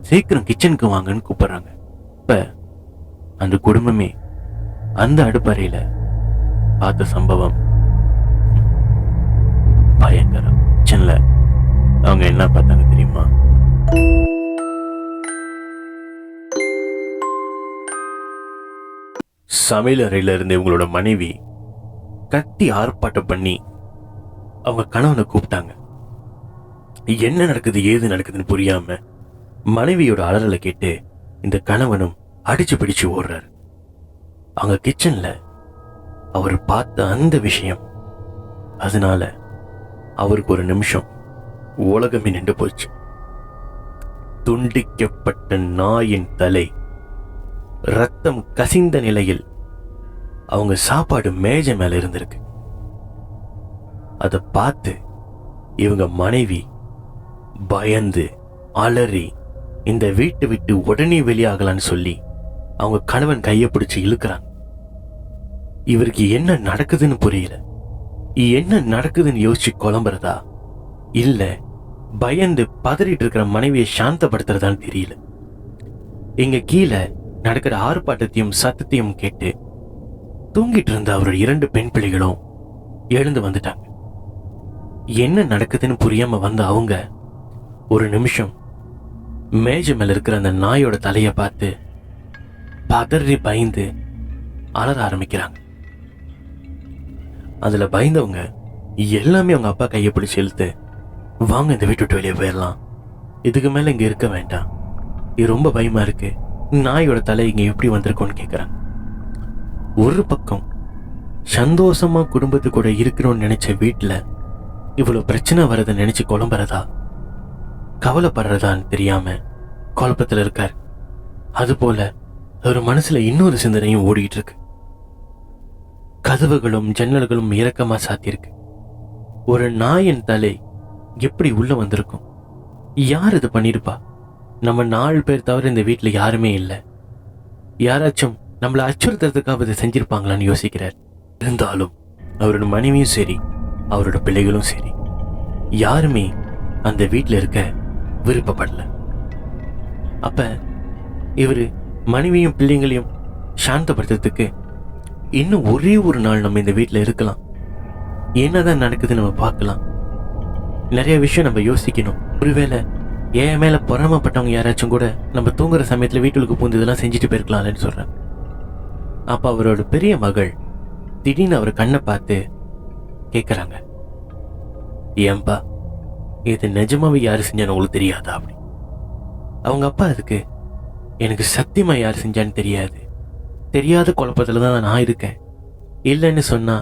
சீக்கிரம் கிச்சனுக்கு வாங்கன்னு கூப்பிடுறாங்க. இப்ப அந்த குடும்பமே அந்த அடுப்பறையில பார்த்த சம்பவம் பயங்கரம். கிச்சன்ல அவங்க என்ன பார்த்தாங்க தெரியுமா? சமையல் அறையில இருந்த இவங்களோட மனைவி கத்தி ஆர்ப்பாட்டம் பண்ணி அவங்க கணவனை கூப்பிட்டாங்க. என்ன நடக்குது ஏது நடக்குதுன்னு புரியாம மனைவியோட அலறலை கேட்டு இந்த கணவனும் அடிச்சு பிடிச்சு ஓடுறாரு. அவங்க கிச்சன்ல அவர் பார்த்த அந்த விஷயம், அதனால அவருக்கு ஒரு நிமிஷம் உலகமே நின்று போச்சு. துண்டிக்கப்பட்ட நாயின் தலை ரத்தம் கசிந்த நிலையில் அவங்க சாப்பாடு மேஜை மேல இருந்திருக்கு. அதை பார்த்து இவங்க மனைவி பயந்து அலறி இந்த வீட்டை விட்டு உடனே வெளியாகலான்னு சொல்லி அவங்க கணவன் கையை பிடிச்சு இழுக்கிறாங்க. இவருக்கு என்ன நடக்குதுன்னு புரியல. என்ன நடக்குதுன்னு யோசிச்சு குழம்புறதா இல்ல பயந்து பதறிட்டு இருக்கிற மனைவியை சாந்தப்படுத்துறதான்னு தெரியல. இங்க கீழே நடக்கிற ஆர்ப்பாட்டத்தையும் சத்தத்தையும் கேட்டு தூங்கிட்டு இருந்த அவரோட 2 பெண் பிள்ளைகளும் எழுந்து வந்துட்டாங்க. என்ன நடக்குதுன்னு புரியாம வந்த அவங்க ஒரு நிமிஷம் மேஜை மேல இருக்கிற அந்த நாயோட தலையை பார்த்து பதறி பயந்து அலற ஆரம்பிக்கிறாங்க. அதுல பயந்தவங்க எல்லாமே அவங்க அப்பா கையை பிடிச்சு இழுத்து, வாங்க இந்த வீட்டு விட்டு வெளியே போயிடலாம், இதுக்கு மேல இங்க இருக்க வேண்டாம், இது ரொம்ப பயமா இருக்கு, நாயோட தலை இங்க எப்படி வந்திருக்கோன்னு கேட்கறாங்க. ஒரு பக்கம் சந்தோஷமா குடும்பத்து கூட இருக்கணும்னு நினைச்ச வீட்டுல இவ்வளவு பிரச்சனை வரதை நினைச்சு குழம்புறதா கவலைப்படுறதான்னு தெரியாம குழப்பத்துல இருக்காரு. அது போல ஒரு மனசுல இன்னொரு சிந்தனையும் ஓடிட்டு இருக்கு. கதவுகளும் ஜன்னல்களும் இறக்கமா சாத்தியிருக்கு. ஒரு நாயின் தலை எப்படி உள்ள வந்திருக்கும்? யார் இது பண்ணிருப்பா? நம்ம 4 பேர் தவிர இந்த வீட்டுல யாருமே இல்லை. யாராச்சும் நம்மளை அச்சுறுத்துறதுக்காக இதை செஞ்சிருப்பாங்களான்னு யோசிக்கிறார். இருந்தாலும் அவரோட மனைவியும் சரி அவரோட பிள்ளைகளும் சரி யாருமே அந்த வீட்டில் இருக்க விருப்பப்படல. அப்ப இவரு மனைவியும் பிள்ளைங்களையும் சாந்தப்படுத்துறதுக்கு இன்னும் ஒரே ஒரு நாள் நம்ம இந்த வீட்டில் இருக்கலாம், என்னதான் நடக்குதுன்னு நம்ம பார்க்கலாம், நிறைய விஷயம் நம்ம யோசிக்கணும். ஒருவேளை என் மேல பொறாமப்பட்டவங்க யாராச்சும் கூட நம்ம தூங்குற சமயத்துல வீட்டுக்கு பூந்து இதெல்லாம் செஞ்சுட்டு போயிருக்கலாம்னு சொல்றேன். அப்ப அவரோட பெரிய மகள் திடீர்னு அவர் கண்ணை பார்த்து கேட்கறாங்க, ஏன்பா இது நிஜமாவே யாரு செஞ்சான்னு உங்களுக்கு தெரியாதா அப்படி? அவங்க அப்பா அதுக்கு, எனக்கு சத்தியமா யாரு செஞ்சான்னு தெரியாது, தெரியாத குழப்பத்துலதான் நான் இருக்கேன், இல்லைன்னு சொன்னா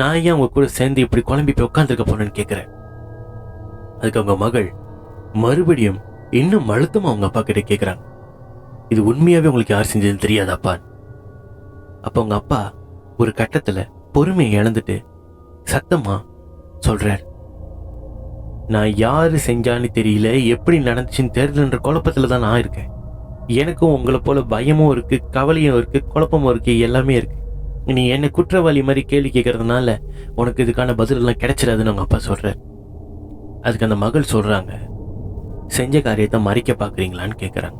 நான் ஏன் உங்க கூட சேர்ந்து இப்படி குழம்பி போய் உட்காந்துருக்க போறேன்னு கேட்கிறேன். அதுக்கு அவங்க மகள் மறுபடியும் இன்னும் அழுத்தமா அவங்க அப்பா கிட்ட கேட்கறாங்க, இது உண்மையாவே உங்களுக்கு யார் செஞ்சதுன்னு தெரியாதாப்பா? அப்ப அவங்க அப்பா ஒரு கட்டத்துல பொறுமையை இழந்துட்டு சத்தமா சொல்றார், நான் யாரு செஞ்சான்னு தெரியல, எப்படி நடந்துச்சுன்னு தெரியலன்ற குழப்பத்துல தான் நான் இருக்கேன். எனக்கும் உங்களை போல பயமும் இருக்கு, கவலையும் இருக்கு, குழப்பமும் இருக்கு, எல்லாமே இருக்கு. நீ என்ன குற்றவாளி மாதிரி கேள்வி கேட்கறதுனால உனக்கு இதுக்கான பதில் எல்லாம் கிடைச்சிடாதுன்னு அவங்க அப்பா சொல்றாரு. அதுக்கு அந்த மகள் சொல்றாங்க, செஞ்ச காரியத்தை மறைக்க பாக்குறீங்களான்னு கேட்கறாங்க.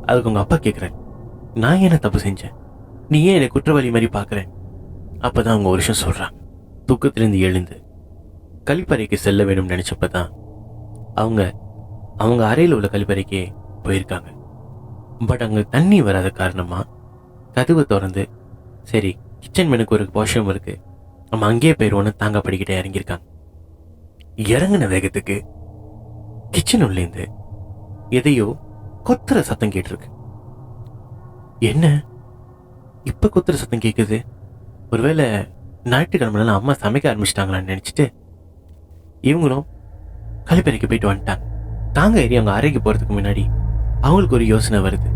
அதுக்கு உங்க அப்பா கேட்கறாரு, நான் என்ன தப்பு செஞ்சேன், நீ ஏன் என்னை குற்றவாளி மாதிரி பாக்குறேன்? அப்பதான் அவங்க ஒரு விஷயம் சொல்றாங்க. தூக்கத்திலிருந்து எழுந்து கழிப்பறைக்கு செல்ல வேணும்னு நினைச்சப்பதான் அவங்க அறையில் உள்ள கழிப்பறைக்கு போயிருக்காங்க. பட் அங்க தண்ணி வராத காரணமா கதவு திறந்து, சரி கிச்சன் மெனுக்கு ஒரு வாஷ்ரூம் இருக்கு, நம்ம அங்கேயே போயிருவோன்னு தாங்க படிக்கிட்டே இறங்கியிருக்காங்க. இறங்கின வேகத்துக்கு கிச்சன் உள்ளேந்து எதையோ கொத்துற சத்தம் கேட்டிருக்கு. என்ன இப்ப கொத்துற சத்தம் கேக்குது? ஒருவேளை ஞாயிற்றுக்கிழமை அம்மா சமைக்க ஆரம்பிச்சிட்டாங்களான்னு நினைச்சிட்டு இவங்களும் கழிப்பறைக்கு போயிட்டு வந்துட்டாங்க. தாங்க ஏறி அவங்க அறைக்கு போறதுக்கு முன்னாடி அவங்களுக்கு ஒரு யோசனை வருது,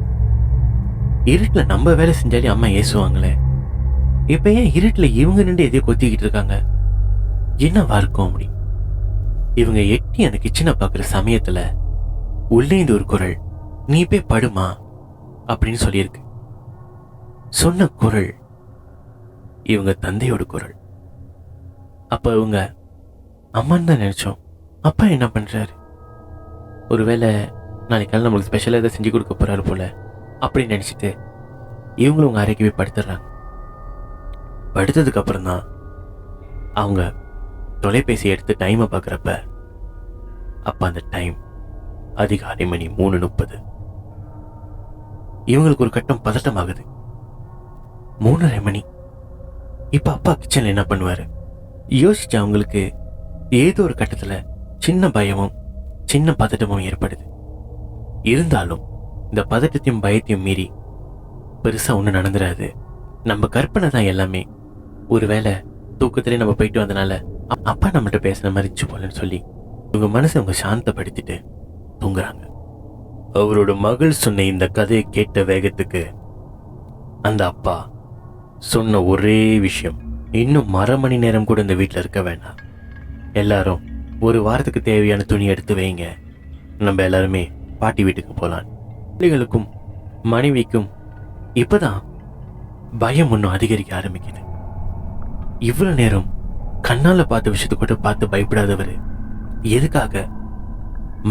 இருட்டுல நம்ம வேலை செஞ்சாலே அம்மா ஏசுவாங்களே, இப்ப ஏன் இருட்டுல இவங்க நின்று எதையோ கொத்திக்கிட்டு இருக்காங்க, என்னவா இருக்கும் அப்படி? இவங்க எட்டி அந்த கிச்சனை பாக்குற சமயத்துல உள்ளேந்து ஒரு குரல், நீ போய் படுமா அப்படின்னு சொல்லியிருக்கு. சொன்ன குரல் இவங்க தந்தையோட குரல். அப்ப இவங்க அம்மான்னு தான் நினைச்சோம், அப்பா என்ன பண்றாரு? ஒருவேளை நாளைக்கு காலை நம்மளுக்கு ஸ்பெஷலாக எதாவது செஞ்சு கொடுக்க போறாரு போல அப்படின்னு நினச்சிட்டு இவங்களும் உங்க அறைக்கு போய் படுத்துடுறாங்க. படுத்ததுக்கு அப்புறம் தான் அவங்க தொலைபேசி எடுத்து டைமை பார்க்குறப்ப அப்ப அந்த டைம் அதிகாலை மணி 3:30. இவங்களுக்கு ஒரு கட்டம் பதட்டமாகுது. 3:30 மணி. இப்ப அப்பா கிச்சன்ல என்ன பண்ணுவாரு யோசிச்சு அவங்களுக்கு ஏதோ ஒரு கட்டத்துல சின்ன பயமும் சின்ன பதட்டமும் ஏற்படுது. இருந்தாலும் இந்த பதட்டத்தையும் பயத்தையும் மீறி பெருசா ஒண்ணு நடந்துடாது. நம்ம கற்பனை தான் எல்லாமே. ஒருவேளை தூக்கத்திலே நம்ம போயிட்டு வந்தனால அப்பா நம்மகிட்ட பேசின மாதிரி போலன்னு சொல்லி உங்க மனசை அவங்க சாந்தப்படுத்திட்டு தூங்குறாங்க. அவரோட மகள் சொன்ன இந்த கதையை கேட்ட வேகத்துக்கு அந்த அப்பா சொன்ன ஒரே விஷயம், இன்னும் 1/2 மணி நேரம் கூட இந்த வீட்டில் இருக்க வேண்டாம், எல்லாரும் ஒரு வாரத்துக்கு தேவையான துணி எடுத்து வைங்க, நம்ம எல்லாருமே பாட்டி வீட்டுக்கு போகலாம். பிள்ளைகளுக்கும் மனைவிக்கும் இப்பதான் பயம் ஒன்றும் அதிகரிக்க ஆரம்பிக்குது. இவ்வளவு நேரம் கண்ணால பார்த்த விஷயத்த கூட பார்த்து பயப்படாதவர் எதுக்காக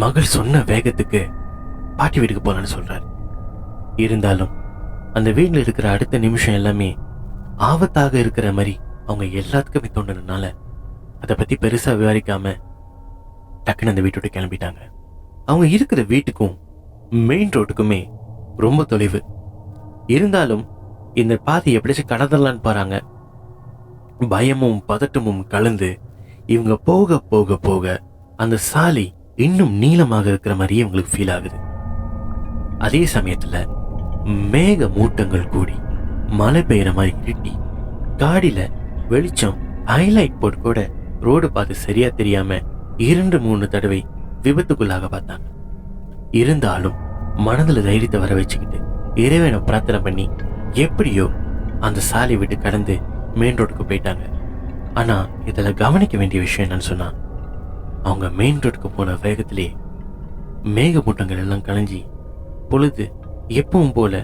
மகள் சொன்ன வேகத்துக்கு பாட்டி வீட்டுக்கு போலான்னு சொல்றாரு. இருந்தாலும் அந்த வீட்டில் இருக்கிற அடுத்த நிமிஷம் எல்லாமே ஆபத்தாக இருக்கிற மாதிரி அவங்க எல்லாத்துக்குமே தோணுனால அதை பத்தி பெருசா விவரிக்காம டக்குன்னு அந்த வீட்டோட கிளம்பிட்டாங்க. அவங்க இருக்கிற வீட்டுக்கும் மெயின் ரோட்டுக்குமே ரொம்ப தொலைவு. இருந்தாலும் இந்த பாதை எப்படியாச்சும் கடந்துடலான்னு பாருங்க. பயமும் பதட்டமும் கலந்து இவங்க போக போக போக அந்த சாலை இன்னும் நீளமாக இருக்கிற மாதிரியே இவங்களுக்கு ஃபீல் ஆகுது. அதே சமயத்துல மேக மூட்டங்கள் கூடி மழை பெய்யற மாதிரி இருட்டி காடியில வெளிச்சம் ஹைலைட் போட்டு கூட ரோடு பார்த்து சரியா தெரியாம 2-3 தடவை விபத்துக்குள்ளாக பார்த்தாங்க. இருந்தாலும் மனதுல தைரியத்தை வர வச்சுக்கிட்டு இறைவனை பிரார்த்தனை பண்ணி எப்படியோ அந்த சாலை விட்டு கடந்து மெயின் ரோடுக்கு போயிட்டாங்க. ஆனா இதுல கவனிக்க வேண்டிய விஷயம் என்னன்னு சொன்னா, அவங்க மெயின் ரோடுக்கு போன வேகத்திலே மேகமூட்டங்கள் எல்லாம் கலைஞ்சி பொழுது எப்பவும் போல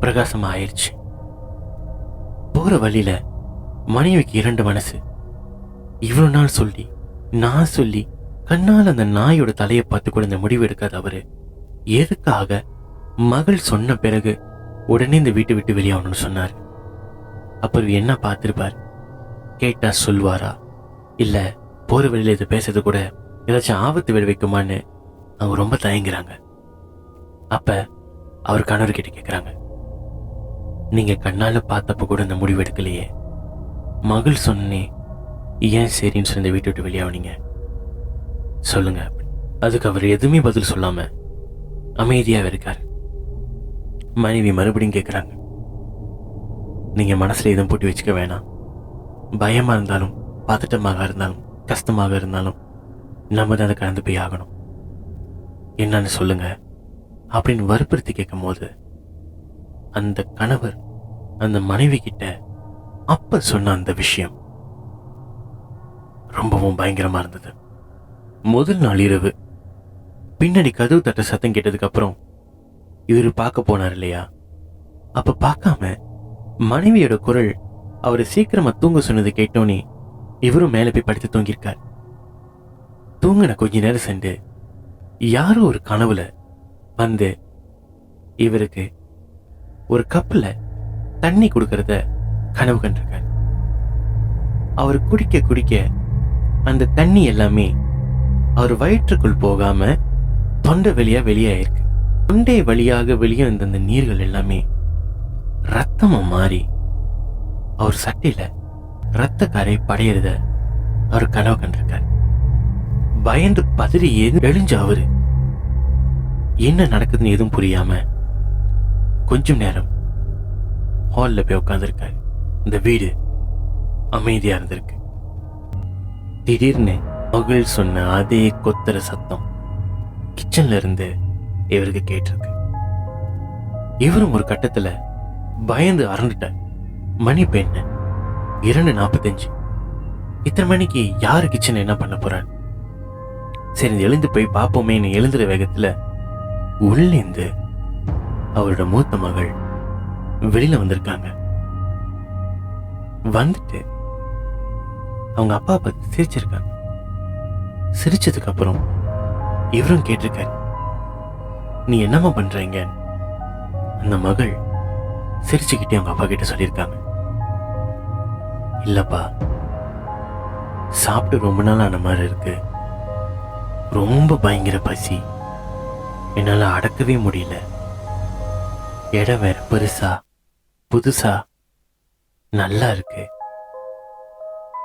பிரகாசமா ஆயிடுச்சு. போற வழியில மனைவிக்கு 2 மனசு. இவ்வளவு நாள் சொல்லி நான் சொல்லி கண்ணால் அந்த நாயோட தலையை பார்த்து கூட இந்த முடிவு எடுக்காத அவரு எதுக்காக மகள் சொன்ன பிறகு உடனே இந்த வீட்டை விட்டு வெளியாகணும்னு சொன்னார். அப்புறம் என்ன பார்த்திருப்பார்? கேட்டா சொல்வாரா, இல்ல போற வழியில இது பேசுறது கூட ஏதாச்சும் ஆபத்து விளைவிக்குமான்னு அவங்க ரொம்ப தயங்குறாங்க. அப்ப அவர் கணவர் கிட்ட கேட்கிறாங்க, நீங்க கண்ணால பார்த்தப்ப கூட இந்த முடிவு எடுக்கலையே, மகள் சொன்னே ஏன் சரின்னு சொல்லி இந்த வீட்டை விட்டு வெளியாவனீங்க சொல்லுங்க. அதுக்கு அவர் எதுவுமே பதில் சொல்லாம அமைதியாக இருக்கார். மனைவி மறுபடியும் கேட்குறாங்க, நீங்க மனசுல எதுவும் போட்டு வச்சுக்க வேணாம், பயமா இருந்தாலும் பதட்டமாக இருந்தாலும் கஷ்டமாக இருந்தாலும் நம்ம தான் அதை கடந்து போய் ஆகணும், என்னன்னு சொல்லுங்க அப்படின்னு வற்புறுத்தி கேட்கும் போது அந்த கணவர் அந்த மனைவி கிட்ட அப்ப சொன்ன அந்த விஷயம் ரொம்பவும் பயங்கரமா இருந்தது. முதல் நாள் இரவு பின்னாடி கதவு தட்ட சத்தம் கேட்டதுக்கு அப்புறம் இவரு பார்க்க போனார் இல்லையா, அப்ப பார்க்காம மனைவியோட குரல் அவரை சீக்கிரமா தூங்க சொன்னது கேட்டோன்னே இவரும் மேல போய் படுத்து தூங்கியிருக்கார். தூங்கின கொஞ்ச நேரம் சென்று யாரோ ஒரு கனவுல வந்து இவருக்கு ஒரு கப்ல தண்ணி கொடுக்கறத கனவு கண்டிருக்கார். அவர் குடிக்க குடிக்க அந்த தண்ணி எல்லாமே அவர் வயிற்றுக்குள் போகாம தொண்டை வழியா வெளியாயிருக்கு. தொண்டை வழியாக வெளியே வந்த அந்த நீர்கள் எல்லாமே ரத்தமா மாறி அவர் சட்டையில ரத்த கரை படையிறத அவர் கனவு கண்டிருக்கார். பயந்து பதறி எழுஞ்ச அவரு என்ன நடக்குதுன்னு எதுவும் புரியாம கொஞ்சம் நேரம் ஹால்ல போய் உட்கார்ந்துருக்காரு. இந்த வீடு அமைதியா இருந்திருக்கு. திடீர்னு மகள் சொன்ன அதே கொத்தர சத்தம் கிச்சன்ல இருந்து இவருக்கு கேட்டிருக்கு. இவரும் ஒரு கட்டத்துல பயந்து அரண்டுட்டார். மணி இப்ப என்ன 2:45. இத்தனை மணிக்கு யாரு கிச்சன் என்ன பண்ண போறாரு? சரி எழுந்து போய் பார்ப்போமேன்னு எழுந்துற வேகத்துல உள்ளேந்து அவரோட மூத்த மகள் வெளியில வந்திருக்காங்க. வந்துட்டு அவங்க அப்பா பார்த்து சிரிச்சிருக்காங்க. சிரிச்சதுக்கு அப்புறம் இவரும் கேட்டிருக்காரு, நீ என்னம்மா பண்றீங்க? அந்த மகள் சிரிச்சுக்கிட்டே அவங்க அப்பா கிட்ட சொல்லியிருக்காங்க, இல்லப்பா, சாப்பிட்டு ரொம்ப நாள் ஆன மாதிரி இருக்கு, ரொம்ப பயங்கர பசி, என்னால அடக்கவே முடியல, இடம் வேற பெருசா புதுசா நல்லா இருக்கு,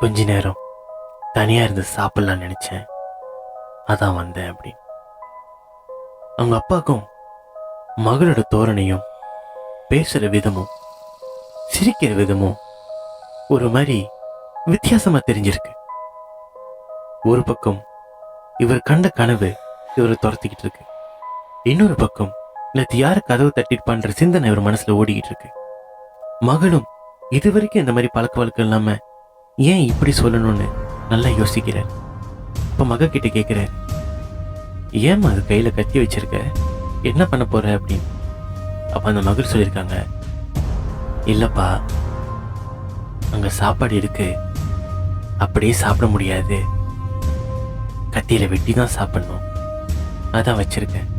கொஞ்ச நேரம் தனியா இருந்து சாப்பிடலாம்னு நினைச்சேன், அதான் வந்தேன் அப்படின்னு. அவங்க அப்பாக்கும் மகளோட தோரணையும் பேசுற விதமும் சிரிக்கிற விதமும் ஒரு மாதிரி வித்தியாசமா தெரிஞ்சிருக்கு. ஒரு பக்கம் இவர் கண்ட கனவு இவரை துரத்திக்கிட்டு இருக்கு, இன்னொரு பக்கம் நேற்று யாரு கதவு தட்டிருப்பான்ற சிந்தனை இவர் மனசுல ஓடிக்கிட்டு இருக்கு. மகளும் இது வரைக்கும் இந்த மாதிரி பழக்க வழக்கம் இல்லாம ஏன் இப்படி சொல்லணும்னு நல்லா யோசிக்கிறார். இப்ப மக கிட்ட கேட்கிறார், ஏம்மா அது கையில கத்தி வச்சிருக்க, என்ன பண்ண போற அப்படின்னு. அப்ப அந்த மகள் சொல்லியிருக்காங்க, இல்லப்பா, அங்க சாப்பாடு இருக்கு, அப்படியே சாப்பிட முடியாது, கத்தியில வெட்டி தான் சாப்பிடணும், அதான் வச்சிருக்கேன்,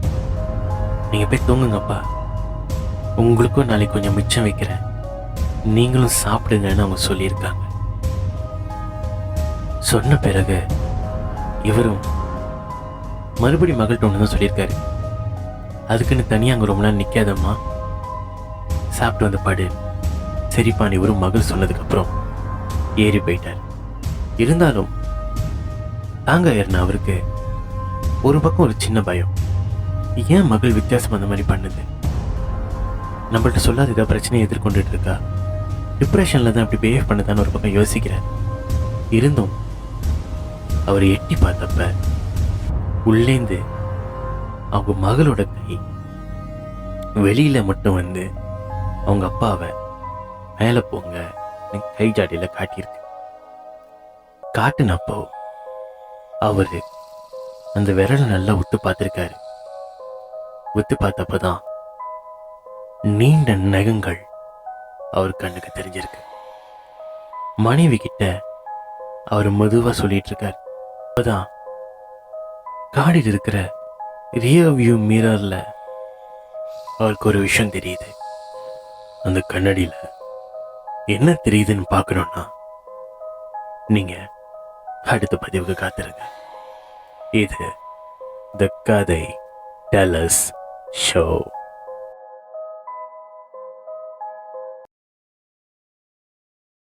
நீங்க போய் தூங்குங்கப்பா, உங்களுக்கும் நாளைக்கு கொஞ்சம் மிச்சம் வைக்கிறேன், நீங்களும் சாப்பிடுங்கன்னு அவங்க சொல்லியிருக்காங்க. சொன்ன பிறகு இவரும் மறுபடி மகள்கிட்ட ஒன்று தான் சொல்லியிருக்காரு, அதுக்குன்னு தனியாக அங்கே ரொம்ப நாள் நிற்காதம்மா, சாப்பிட்டு வந்து படு. சரிப்பான் இவரும் மகள் சொன்னதுக்கப்புறம் ஏறி போயிட்டார். இருந்தாலும் தாங்க ஏறின அவருக்கு ஒரு பக்கம் ஒரு சின்ன பயம், ஏன் மகள் வித்தியாசம் அந்த மாதிரி பண்ணுது, நம்மள்ட்ட சொல்லாத ஏதாவது பிரச்சனையை எதிர்கொண்டுட்டு இருக்கா, டிப்ரெஷனில் தான் அப்படி பிஹேவ் பண்ணுதான்னு ஒரு பக்கம் யோசிக்கிறேன். இருந்தும் அவர் எட்டி பார்த்தப்ப உள்ளேந்து அவங்க மகளோட கை வெளியில மட்டும் வந்து அவங்க அப்பாவை மேல போங்க கை ஜாடியில காட்டியிருக்கு. காட்டுனப்போ அவரு அந்த விரலை நல்லா உத்து பார்த்திருக்காரு. உத்து பார்த்தப்பதான் நீண்ட நகங்கள் அவர் கண்ணுக்கு தெரிஞ்சிருக்கு. மனைவி கிட்ட அவர் மெதுவா சொல்லிட்டு இருக்காரு. அப்பதான் காடியில் இருக்கிற ரியர் வியூ மிரர்ல அவருக்கு ஒரு விஷயம் தெரியுது. அந்த கண்ணாடியில என்ன தெரியுதுன்னு பார்க்கணும்னா நீங்க அடுத்த பதிவுக்கு காத்திருங்க. இது தி கதை டெல்லர்ஸ் ஷோ.